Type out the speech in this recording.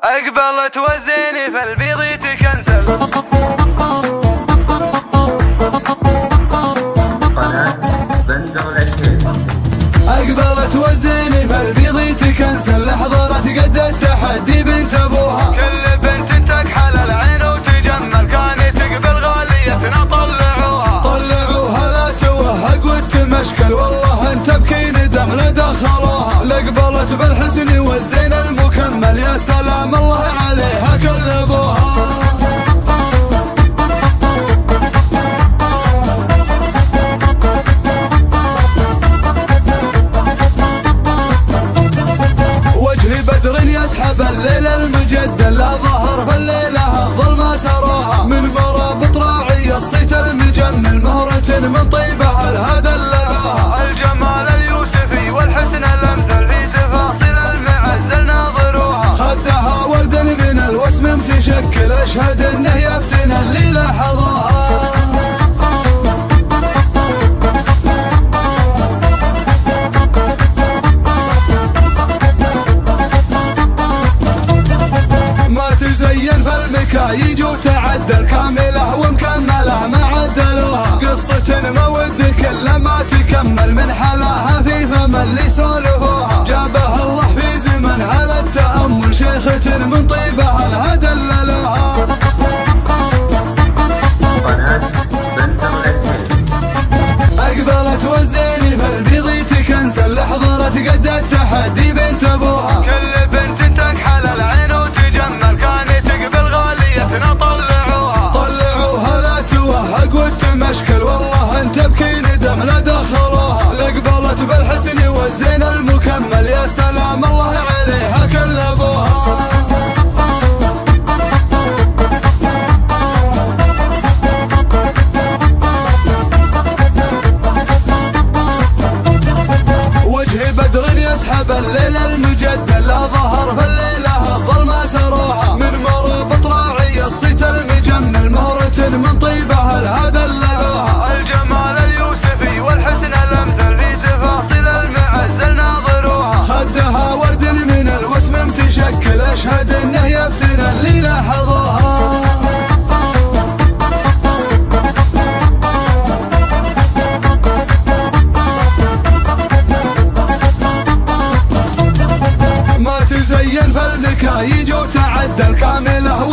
أقبلت وزيني فالبيض تكنسل. أقبلت وزيني فالبيض تكنسل، حضرت قد التحدي بنت أبوها. كل بنت تكحل العين وتجمل، كانت تقبل غاليتنا طلعوها لا توهق وتمشكل، والله انت بكي ندم لدخلوها. لقبلت بالحسن والزين المكمل، يا سلام الله عليها كل ابوها. وجه بدر يسحب الليل المجدل، لا ظهر في الليلة الظلمة سراها. من مرابط راعي الصيت المجمل، مهرة من طيبها الهدى لقاها. الجمال اليوسفي والحسن الامثل، في تفاصيل المعزل ناظروها. خدها ورد من الوسم متشكل، اشهد انه يفتن اللي لاحظوها. تزين فالمكايج وتعدل، كاملة ومكملة ما عدلوها. قصة مود كل ما تكمل، من حلاها في فم اللي سولفوها. جابها الله في زمنها للتأمل، شيخة من طيبها الهدى دللوها. أقبلت والزيني فالبيض تكنسل، حضرت قد التحدي بنت أبوها. كل بنت تكحل العين وتجمل، كانت تقبل غاليتنا طلعوها لا توهق وتمشكل، والله انت بكي ندم لدخلوها. لقبلت بالحسن والزين المكمل، يا سلام الله عليها كل ابوها. وجه بدر يسحب الليل المجدل، لا ظهر في الليلة الظلمة سروها. من مرابط راعي الصيت المجمل، مهرة من طيبها الهدى لقوها. الجمال اليوسفي والحسن الامثل، في تفاصيل المعزل ناظروها. خدها ورد من الوسم متشكل، اشهد انه يفتن اللي لاحظوها. تزين فالمكايج وتعدل، كاملة